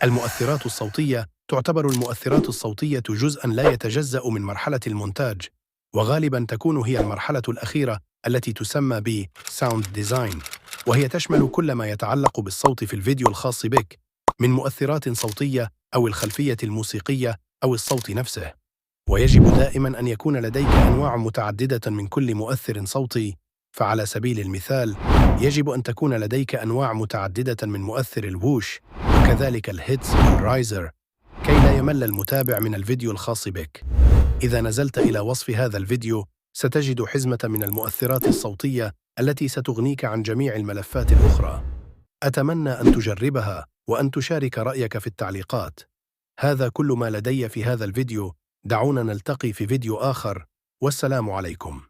المؤثرات الصوتية تعتبر المؤثرات الصوتية جزءاً لا يتجزأ من مرحلة المونتاج، وغالباً تكون هي المرحلة الأخيرة التي تسمى ب Sound Design، وهي تشمل كل ما يتعلق بالصوت في الفيديو الخاص بك، من مؤثرات صوتية أو الخلفية الموسيقية أو الصوت نفسه. ويجب دائماً أن يكون لديك أنواع متعددة من كل مؤثر صوتي، فعلى سبيل المثال يجب أن تكون لديك أنواع متعددة من مؤثر الووش، وكذلك الهيتس والرايزر، كي لا يمل المتابع من الفيديو الخاص بك. إذا نزلت إلى وصف هذا الفيديو ستجد حزمة من المؤثرات الصوتية التي ستغنيك عن جميع الملفات الأخرى. أتمنى أن تجربها وأن تشارك رأيك في التعليقات. هذا كل ما لدي في هذا الفيديو، دعونا نلتقي في فيديو آخر، والسلام عليكم.